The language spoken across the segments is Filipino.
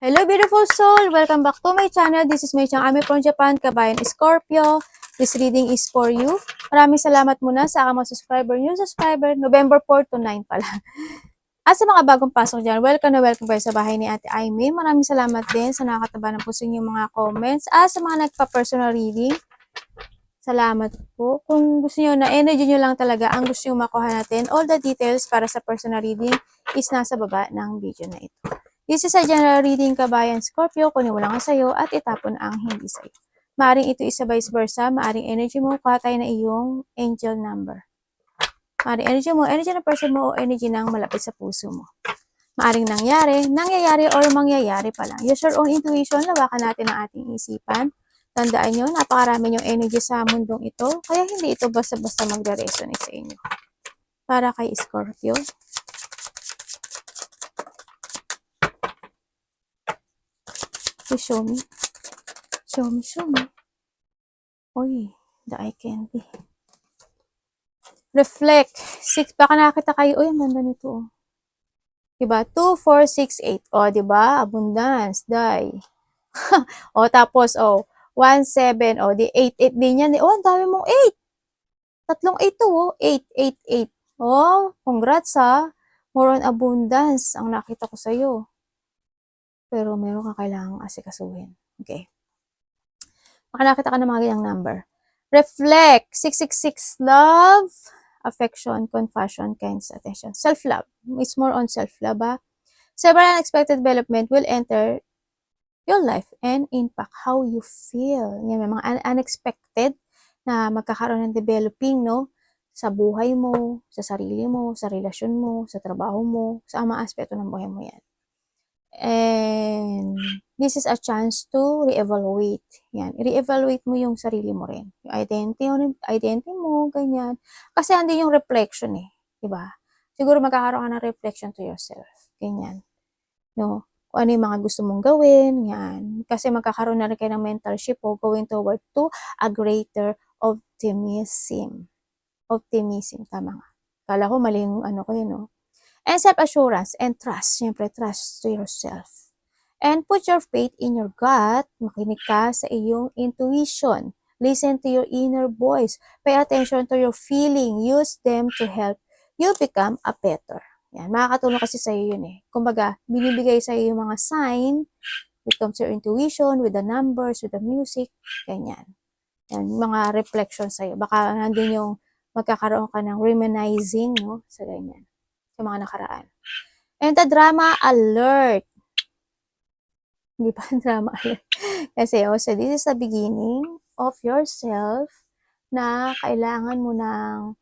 Hello beautiful soul! Welcome back to my channel. This is my channel. I'm from Japan, Kabayan Scorpio. This reading is for you. Maraming salamat muna sa aking mga subscriber, new subscriber, November 4 to 9 pala. At sa mga bagong pasok dyan, welcome na welcome kayo sa bahay ni Ate Aimee. Maraming salamat din sa nakakataba ng puso niyo mga comments. At sa mga nagpa-personal reading, salamat po. Kung gusto niyo na energy niyo lang talaga ang gusto niyo makuha natin, all the details para sa personal reading is nasa baba ng video na ito. This is a general reading, Kabayan Scorpio, kunin mo lang ang sayo at itapon ang hindi sayo. Maaring ito isa vice versa, maaring energy mo, katay na iyong angel number. Maaring energy ng person mo o energy ng malapit sa puso mo. Maaring nangyayari or mangyayari pa lang. Use your own intuition, lawakan natin ang ating isipan. Tandaan nyo, napakarami yung energy sa mundong ito, kaya hindi ito basta-basta magre-resonate sa inyo. Para kay Scorpio. Show me. Show me, show me. Oy, the eye candy. Reflect. 6, baka nakita kayo. Uy, ang ganda nito. Oh. Diba? 2, 4, 6, 8. O, diba? Abundance. Die. O, tapos, 1, 7. O, di 8, 8 din yan. O, ang dami mong 8. Tatlong 8 to, 8, 8, 8. O, congrats ha. More on abundance ang nakita ko sa'yo. Pero meron ka kailangang asikasuhin. Okay. Baka nakita ka ng mga ganyang number. Reflect. 666. Love, affection, compassion, kindness, attention. Self-love. It's more on self-love. Several unexpected development will enter your life and impact how you feel. Yan, may mga unexpected na magkakaroon ng developing, no? Sa buhay mo, sa sarili mo, sa relasyon mo, sa trabaho mo, sa mga aspeto ng buhay mo yan. And this is a chance to re-evaluate. Yan, re-evaluate mo yung sarili mo rin. Yung identity mo, ganyan. Kasi andun yung reflection eh, 'di ba? Siguro magkakaroon ka ng reflection to yourself. Ganyan. No? Kung ano yung mga gusto mong gawin, yan. Kasi magkakaroon na rin kayo ng mental shift o going toward to a greater optimism. Optimism, tama nga. Kala ko mali yung ano ko yun, no? And self-assurance and trust. Siyempre, trust to yourself. And put your faith in your gut. Makinig ka sa iyong intuition. Listen to your inner voice. Pay attention to your feeling. Use them to help you become a better. Yan, makakatulong kasi sa iyo yun eh. Kumbaga, binibigay sa iyo yung mga sign. It comes to your intuition, with the numbers, with the music, ganyan. Yan, mga reflections sa iyo. Baka nandun yung magkakaroon ka ng reminiscing, no? Sa ganyan. Sa mga nakaraan. And the drama alert. Hindi pa drama alert. Kasi also, this is the beginning of yourself na kailangan mo ng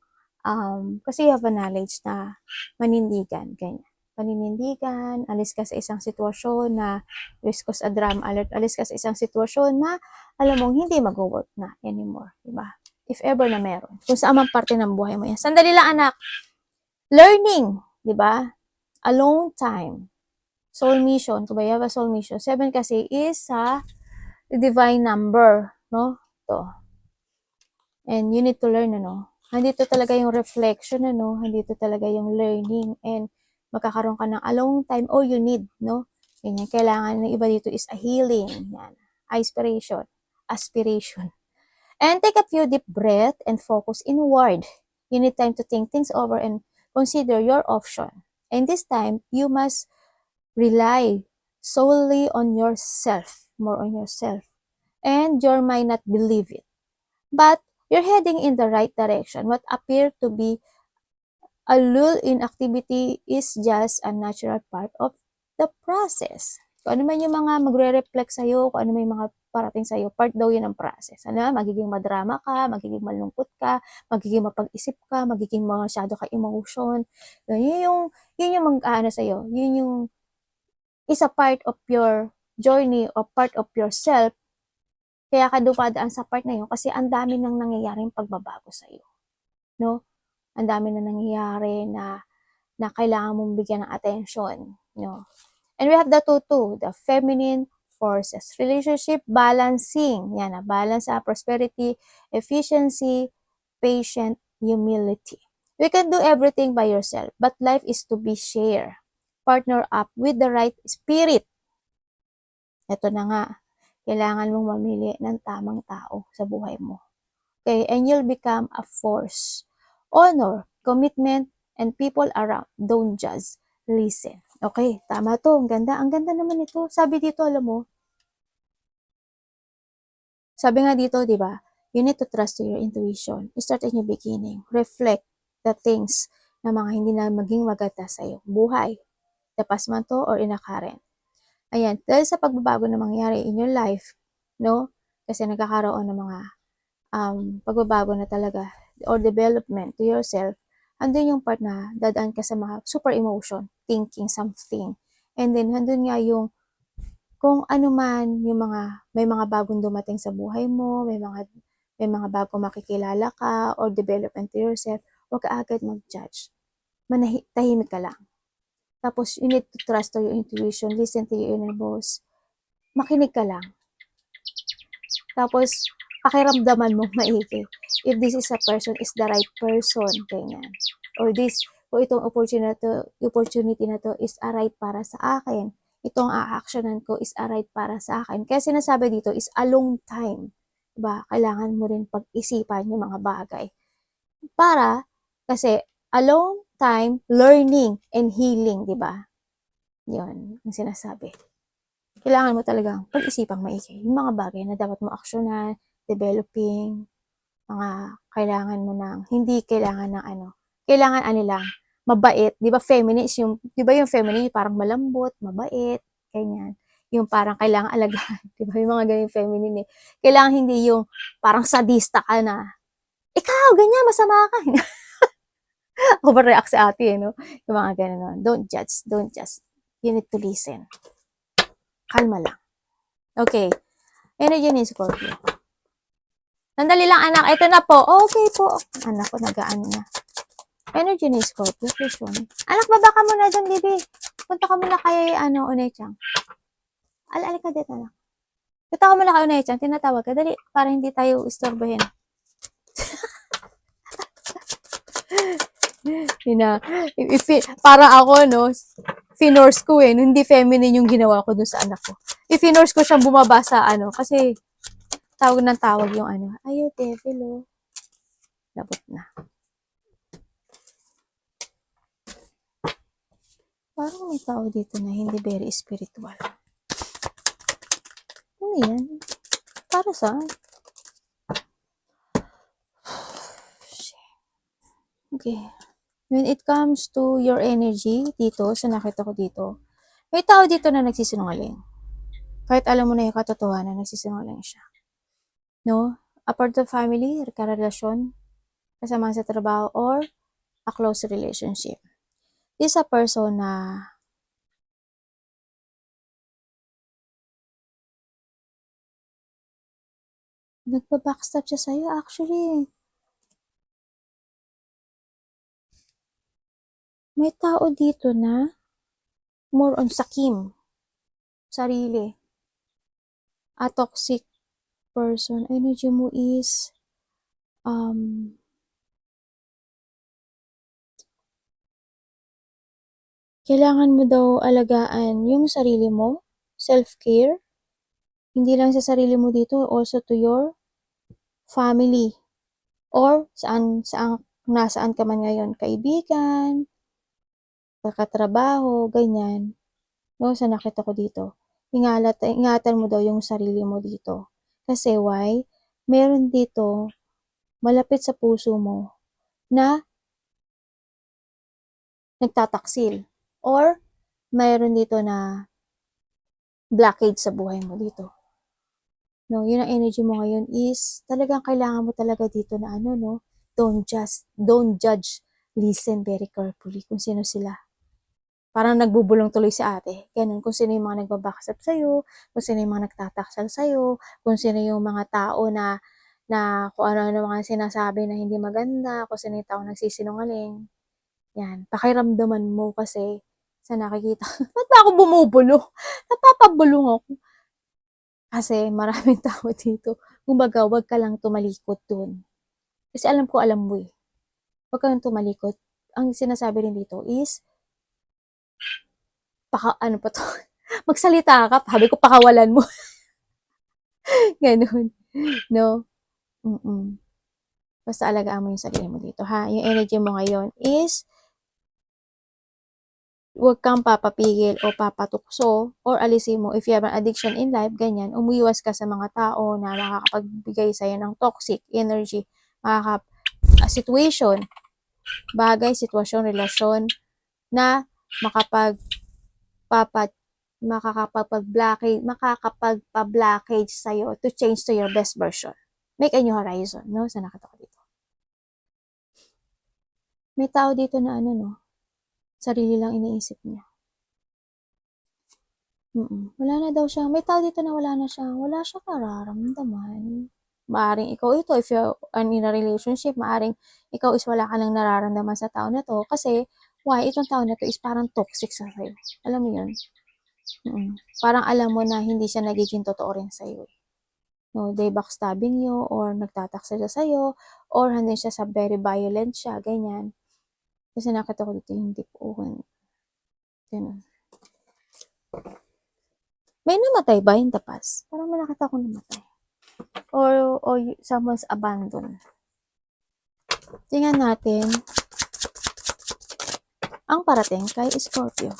kasi you have a knowledge na manindigan, ganyan. Paninindigan, alis ka sa isang sitwasyon na alis ka sa drama alert, alis ka sa isang sitwasyon na alam mong hindi mag-work na anymore, diba? If ever na meron. Kung saan man parte ng buhay mo yan. Sandali lang anak. Learning, diba? Alone time. Soul mission. Kung you have a soul mission. 7 kasi is a divine number, no? To. And you need to learn, ano? Nandito talaga yung reflection, ano? Nandito talaga yung learning and magkakaroon ka ng alone time or you need, no? Ganyan. Kailangan ng iba dito is a healing. Yan. Aspiration. And take a few deep breath and focus inward. You need time to think things over and consider your option. And this time, you must rely solely on yourself, more on yourself. And your mind not believe it. But you're heading in the right direction. What appear to be a lull in activity is just a natural part of the process. Kung ano man yung mga magre-reflect sa'yo, kung ano man yung mga parating sa'yo, part daw yun ng process. Ano, magiging madrama ka, magiging malungkot ka, magiging mapag-isip ka, magiging masyado ka emotion. Yun yung mag-ano sa'yo. Yun yung is a part of your journey or part of yourself. Kaya ka dumadaan sa part na yun kasi ang dami nang nangyayaring pagbabago sa'yo. No? Ang dami na nangyayari na kailangan mong bigyan ng attention. No? And we have the 2-2, the feminine forces. Relationship balancing. Yan na, balance prosperity, efficiency, patient, humility. You can do everything by yourself, but life is to be shared. Partner up with the right spirit. Ito na nga, kailangan mong mamili ng tamang tao sa buhay mo. Okay, and you'll become a force. Honor, commitment, and people around. Don't judge. Listen. Okay, tama to. Ang ganda. Ang ganda naman ito. Sabi dito, alam mo, sabi nga dito, di ba? You need to trust to your intuition. Start in your beginning. Reflect the things na mga hindi na maging maganda sa iyo. Buhay. The past man to or in a current. Ayan. Dahil sa pagbabago na mangyari in your life, no? Kasi nagkakaroon ng mga pagbabago na talaga or development to yourself, andun yung part na dadaan ka sa mga super emotion, thinking something. And then, andun nga yung kung ano man yung may mga bagong dumating sa buhay mo, may mga bagong makikilala ka or development to yourself, huwag ka agad mag-judge. Tahimik ka lang. Tapos, you need to trust to your intuition, listen to your inner voice. Makinig ka lang. Tapos, pakiramdaman mo maigi. If this is a person, is the right person, ganyan. Or kung itong opportunity na to is a right para sa akin. Itong a-actionan ko is a right para sa akin. Kaya sinasabi dito is a long time. Diba? Kailangan mo rin pag-isipan yung mga bagay. Kasi a long time learning and healing, diba? Yun, ang sinasabi. Kailangan mo talagang pag-isipang maigi. Yung mga bagay na dapat mo aksyonan, developing, mga kailangan mo hindi kailangan ng kailangan lang, mabait. Di ba feminist di ba yung feminine parang malambot, mabait, ganyan. Yung parang kailangan alagaan. Di ba yung mga ganyan feminine eh. Kailangan hindi yung parang sadista ka na, ikaw, ganyan, masama ka. Overreact sa ate, no? Yung mga ganyan. Don't judge. You need to listen. Kalma lang. Okay. Energy ni Scorpio. Sandali lang, anak. Ito na po. Okay po. Anak ko, nagaan na. Energy ni Scorpio. Anak, baba ka muna dyan, baby. Punta ka muna kay, Unay-chan. Alala ka dito, anak. Punta ka muna kay Unay-chan. Tinatawag ka. Dali, para hindi tayo istorbahin. Para ako, no, finorse ko hindi feminine yung ginawa ko dun sa anak ko. I-finorse ko siyang bumaba sa kasi tawag ng tawag yung ayaw, devil, oh. Labot na. Parang may tao dito na hindi very spiritual. Ano yan? Para saan? Okay. When it comes to your energy dito, sa nakita ko dito, may tao dito na nagsisinungaling. Kahit alam mo na yung katotohanan, nagsisinungaling siya. No? Apart from family, karelasyon, kasama sa trabaho, or a close relationship. This is a person na nagpa-backstab siya sa'yo, actually. May tao dito na more on sakim. Sarili. A toxic person. Energy mo is kailangan mo daw alagaan yung sarili mo, self-care, hindi lang sa sarili mo dito, also to your family, or nasaan ka man ngayon, kaibigan, katrabaho, ganyan. No, sa nakita ko dito, ingatan mo daw yung sarili mo dito. Kasi why? Meron dito, malapit sa puso mo, na nagtataksil. Or, mayroon dito na blockage sa buhay mo dito. No, yun ang energy mo ngayon is talagang kailangan mo talaga dito na no, don't judge, listen very carefully kung sino sila. Parang nagbubulong tuloy si ate. Ganun, kung sino yung mga nagbabackstab sa'yo, kung sino yung mga nagtataksal sa'yo, kung sino yung mga tao na kung ano mga sinasabi na hindi maganda, kung sino yung tao nagsisinungaling. Yan, pakiramdaman mo kasi sa nakikita. Ba't ba ako bumubulong? Napapabulong ako. Kasi maraming tao dito. Kumbaga, wag ka lang tumalikod dun. Kasi alam mo eh. Wag ka lang tumalikod. Ang sinasabi rin dito is, ano pa to? Magsalita ka, sabi ko pakawalan mo. Gano'n, 'no? Basta alagaan mo yung sarili mo dito, ha? Yung energy mo ngayon is huwag kang papapigil o papatukso or alisin mo. If you have an addiction in life, ganyan, umiwas ka sa mga tao na makakapagbigay sa'yo ng toxic energy, situation, bagay, sitwasyon, relasyon na makakapagpa-blockage sa'yo to change to your best version. Make a new horizon, no? Sa nakita ko dito. May tao dito na ano, no? Sarili lang iniisip niya. Wala na daw siya. May tao dito na wala siyang nararamdaman. Maaring ikaw ito, if you're in a relationship, maaring ikaw is wala ka nang nararamdaman sa tao na to. Kasi, why? Itong tao na to is parang toxic sa sa'yo. Alam mo yun? Parang alam mo na hindi siya nagiging totoo rin sa'yo. No, they backstabbing you, or nagtataksa siya sa'yo, or hanggang siya sa very violent siya, ganyan. Kasi nakita ko dito yung tipuan. Ganun. May namatay ba in the past? Parang may nakita ko namatay. Or someone's abandoned. Tingnan natin ang parating kay Scorpio.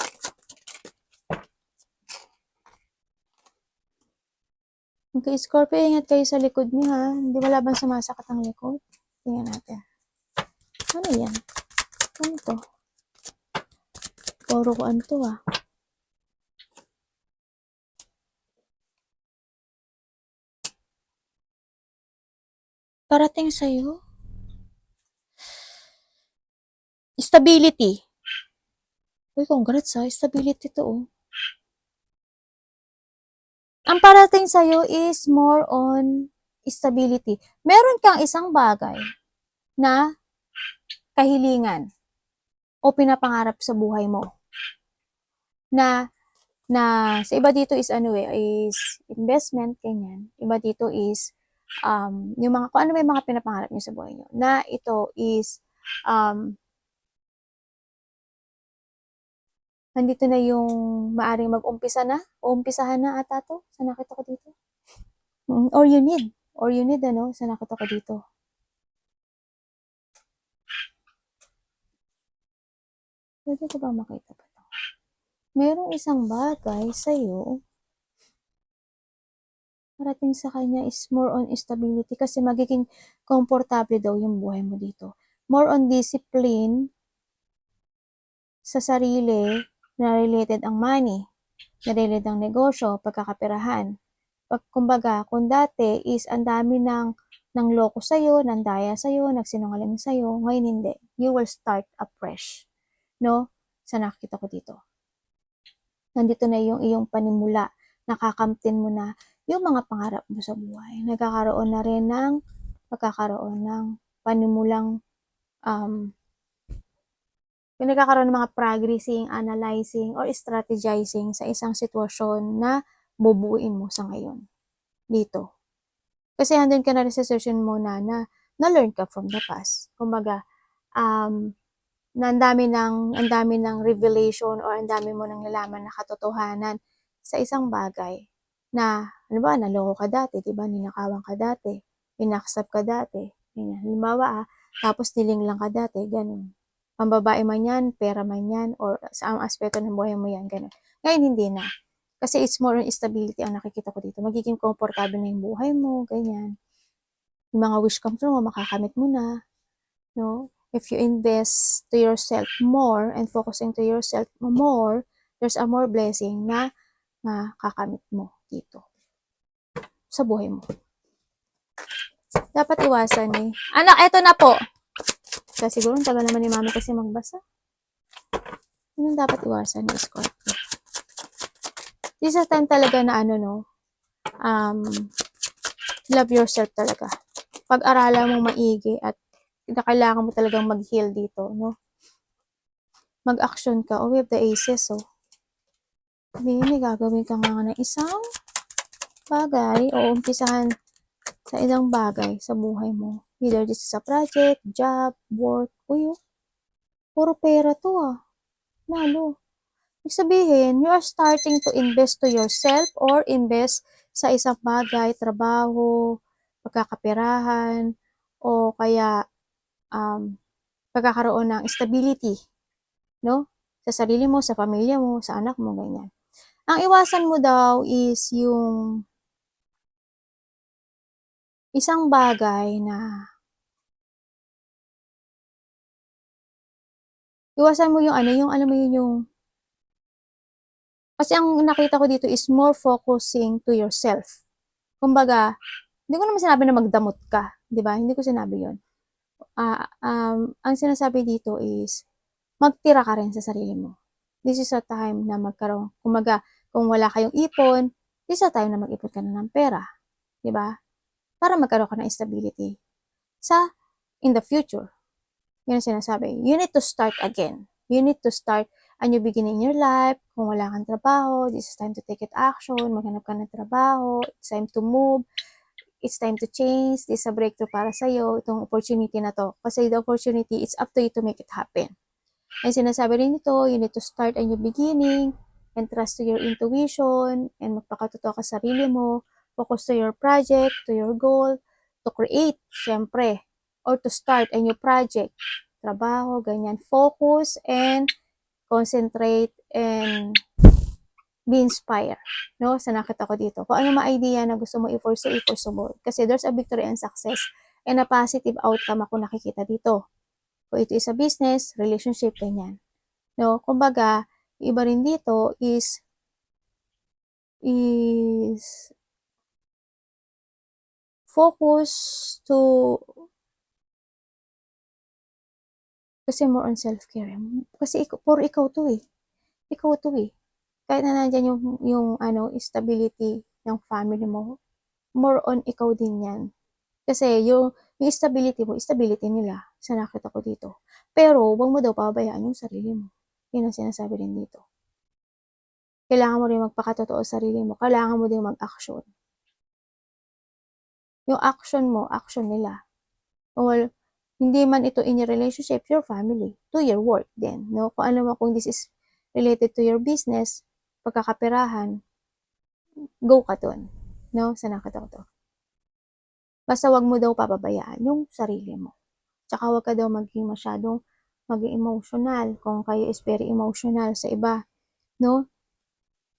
Kay Scorpio, ingat kayo sa likod niyo, ha? Hindi wala bang sumasakit ang likod? Tingnan natin. Ano yan? Ano to? Puro ko ano to, ah. Parating sa'yo? Stability. Uy, congrats, ha? Stability to, oh. Ang parating sa'yo is more on stability. Meron kang isang bagay na kahilingan o pinapangarap sa buhay mo na sa iba dito is is investment, ganyan. Iba dito is yung mga, kung ano may mga pinapangarap niyo sa buhay niyo, na ito is nandito na yung maaring mag-umpisa na o umpisahan na ata to sa nakita ko dito. Or you need sa nakita ko dito. Pwede ko ba makita pa to? Merong isang bagay sa'yo parating sa kanya is more on stability kasi magiging komportable daw yung buhay mo dito. More on discipline sa sarili na related ang money, na related ang negosyo, pagkakaperahan. Kumbaga, kung dati is ang dami ng loko sa'yo, ng daya sa'yo, nagsinungaling sa'yo, ngayon hindi. You will start afresh. No? Sa nakita ko dito. Nandito na yung iyong panimula. Nakakamtin mo na yung mga pangarap mo sa buhay. Nagkakaroon na rin ng panimulang nagkakaroon ng mga progressing, analyzing, or strategizing sa isang sitwasyon na bubuuin mo sa ngayon. Dito. Kasi handun ka na rin sa session mo na na-learn ka from the past. Kumbaga, na ang dami ng revelation or ang dami mo nang nalaman na katotohanan sa isang bagay na, halimbawa, naloko ka dati, diba? Ninakawan ka dati, pinaksap ka dati, ganyan. Halimbawa, tapos niling lang ka dati, ganun. Pambabae man yan, pera man yan, or sa aspeto ng buhay mo yan, ganun. Ngayon, hindi na. Kasi it's more on stability ang nakikita ko dito. Magiging komportable na yung buhay mo, ganyan. Yung mga wish come true mo, makakamit mo na, no? If you invest to yourself more and focusing to yourself more, there's a more blessing na makakamit mo dito sa buhay mo. Dapat iwasan eh. Anak, eto na po. Kasi siguro, tagal naman ni mami kasi magbasa. Anong dapat iwasan ni Scorpio? This is a time talaga na love yourself talaga. Pag-aralan mo maigi at kailangan mo talagang mag-heal dito, no? Mag-action ka. Oh, we have the aces, oh. May gagawin ka nga ng isang bagay o umpisahan sa isang bagay sa buhay mo. Either this is a project, job, work, puro pera to, ah. Lalo. Ibig sabihin, you are starting to invest to yourself or invest sa isang bagay, trabaho, pagkakaperahan, o kaya pagkakaroon ng stability, no? Sa sarili mo, sa pamilya mo, sa anak mo, ganyan. Ang iwasan mo daw is yung isang bagay na iwasan mo yung ano, yung alam mo yun yung kasi ang nakita ko dito is more focusing to yourself. Kumbaga, hindi ko naman sinabi na magdamot ka, 'di ba? Hindi ko sinabi 'yon. Ang sinasabi dito is magtira ka rin sa sarili mo. This is a time na magkaroon, kumbaga, kung wala kayong ipon, this is a time na mag-ipon ka na ng pera, 'di ba? Para magkaroon ka ng stability sa in the future. Yun ang sinasabi. You need to start again. You need to start a new beginning in your life. Kung wala kang trabaho, this is time to take it action. Maghanap ka ng trabaho. It's time to move. It's time to change. This is a breakthrough para sa'yo. Itong opportunity na to. Kasi the opportunity, it's up to you to make it happen. And sinasabi rin ito, you need to start a new beginning and trust to your intuition and magpakatotoo ka sa sarili mo. Focus to your project, to your goal, to create, syempre, or to start a new project, trabaho, ganyan. Focus and concentrate and be inspired, no? Sa nakita ko dito. Kung ano ma-idea na gusto mo i-pursue mo. Kasi there's a victory and success and a positive outcome ako nakikita dito. Kung ito is a business, relationship, ganyan. No? Kumbaga, iba rin dito is focus to kasi more on self-care. Kasi puro ikaw to eh. Ikaw to eh. Kahit na nandyan yung stability ng family mo, more on ikaw din yan. Kasi yung stability mo, stability nila sa nakita ko dito. Pero, huwag mo daw pabayaan yung sarili mo. Yun ang sinasabi rin dito. Kailangan mo rin magpakatotoo sa sarili mo. Kailangan mo din mag-action. Yung action mo, action nila. Well, hindi man ito in your relationship, your family, to your work din. No? Kung ano mo, kung this is related to your business, pagkakaperahan, go ka dun. No? Sa nakita ko to. Basta wag mo daw papabayaan yung sarili mo. Tsaka wag ka daw maging masyadong maging emotional. Kung kayo is very emotional sa iba, no?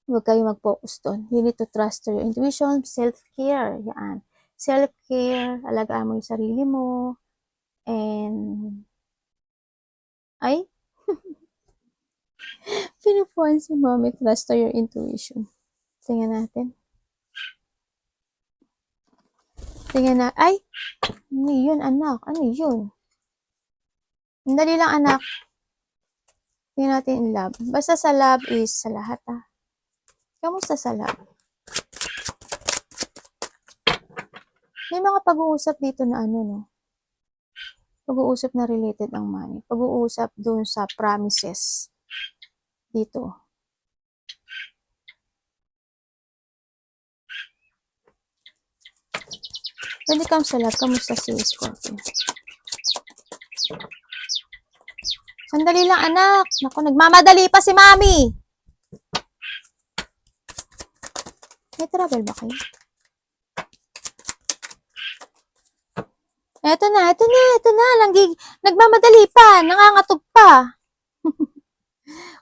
Huwag kayo mag-focus doon. You need to trust your intuition, self-care. Yan. Self-care, alagaan mo yung sarili mo, and ay, pinupuan si mommy, trust your intuition. Tingnan natin. Tingnan na, ay, ano yun anak? Ano yun? Dali lang anak. Tingnan natin in love. Basta sa love is sa lahat Kamusta sa love? May mga pag-uusap dito na no? Pag-uusap na related ang money. Pag-uusap dun sa promises. Dito. When it comes sa love, kamusta si Scorpio? Sandali lang anak. Naku, nagmamadali pa si mami. May travel ba kayo? Eto na. Nagmamadali pa. Nangangatog pa.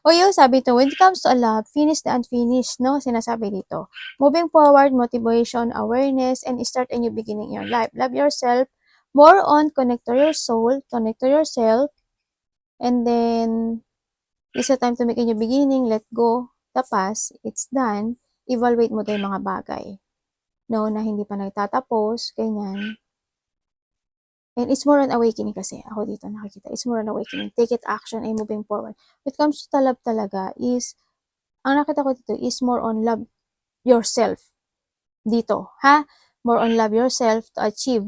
O yun, sabi to, when it comes to love, finish the unfinished, no? Sinasabi dito. Moving forward, motivation, awareness, and start a new beginning in your life. Love yourself. More on connect to your soul, connect to yourself, and then it's a time to make a new beginning, let go, the past, it's done, evaluate mo tayo mga bagay, no, na hindi pa nagtatapos, ganyan. And it's more on awakening kasi, ako dito nakikita, it's more on awakening, take it action, and moving forward. When it comes to love talaga is, ang nakita ko dito is more on love yourself, dito, ha? More on love yourself to achieve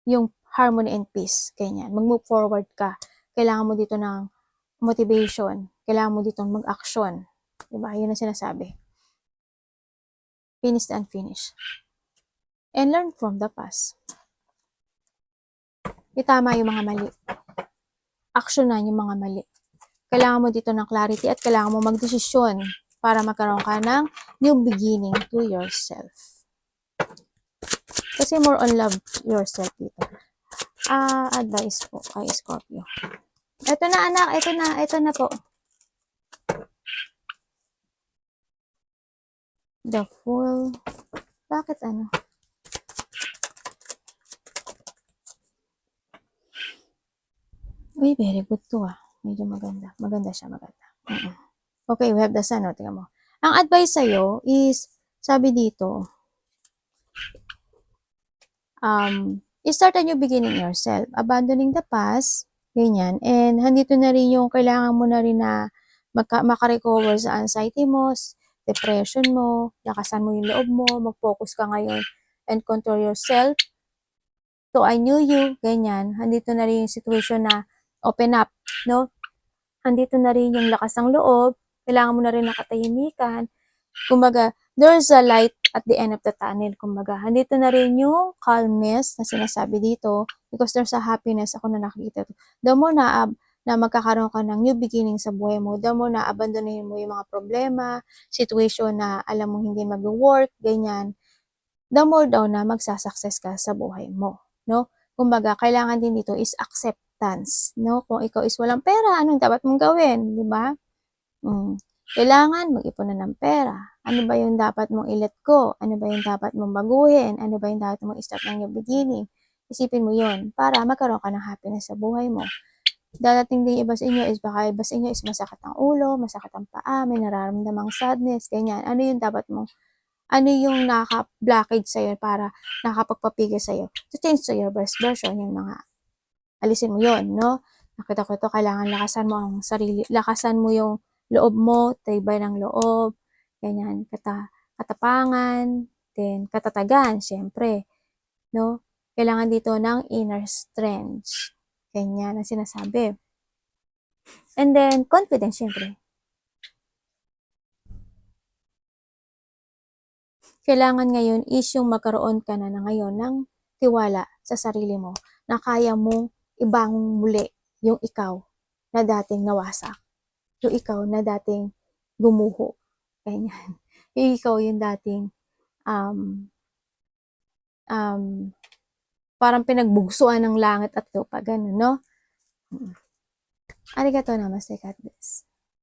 yung harmony and peace, ganyan. Mag-move forward ka. Kailangan mo dito ng motivation. Kailangan mo dito mag-action. Diba? Yun ang sinasabi. Finish the unfinished. And learn from the past. Itama yung mga mali. Actionan yung mga mali. kailangan mo dito ng clarity at kailangan mo magdesisyon para magkaroon ka ng new beginning to yourself. Kasi more on love yourself dito. Advice po kay Scorpio. Ito na anak, ito na po. The Fool. Bakit ano? Uy, very good to Medyo maganda. Maganda siya, maganda. Okay, we have the Sun. Tingnan mo. Ang advice sa'yo is, sabi dito, start a new beginning yourself. Abandoning the past, ganyan. And handito na rin yung kailangan mo na rin na makarecover sa anxiety mo, depression mo, lakasan mo yung loob mo, mag-focus ka ngayon and control yourself to I knew you, ganyan. Handito na rin yung situation na open up, no? Handito na rin yung lakas ng loob, kailangan mo na rin nakatahimikan. Kumbaga, there's a light at the end of the tunnel. Kumbaga, handito na rin yung calmness na sinasabi dito because there's a happiness ako na nakikita. The more na magkakaroon ka ng new beginning sa buhay mo, the more na abandonin mo yung mga problema, situation na alam mo hindi mag-work, ganyan, the more daw na magsasucess ka sa buhay mo, no? Kumbaga, kailangan din dito is acceptance, no? Kung ikaw is walang pera, anong dapat mong gawin, di ba? Kailangan mag-ipon na ng pera. Ano ba yung dapat mong i-let go? Ano ba yung dapat mong baguhin? Ano ba yung dapat mong i-start ng new beginning? Isipin mo yon para magkaroon ka ng happiness sa buhay mo. Dadating din iba sa inyo is baka iba sa inyo is masakit ang ulo, masakit ang paa, may nararamdamang sadness, ganyan. Ano yung dapat mong ano yung naka-blockage sa'yo para nakapagpapigil sa'yo to change to your best version, yung mga alisin mo yon, no? Nakita ko ito, kailangan lakasan mo ang sarili, lakasan mo yung loob mo, tibay ng loob, ganyan, katapangan, then katatagan, syempre, no? Kailangan dito ng inner strength, ganyan ang sinasabi. And then, confidence, syempre. Kailangan ngayon is yung magkaroon ka na ngayon ng tiwala sa sarili mo na kaya mong ibangon muli yung ikaw na dating nawasak. Yung ikaw na dating gumuho. Ganyan. Yung ikaw yung dating parang pinagbugsuan ng langit at lupa. Ganun, no? Arigato namaste, God bless.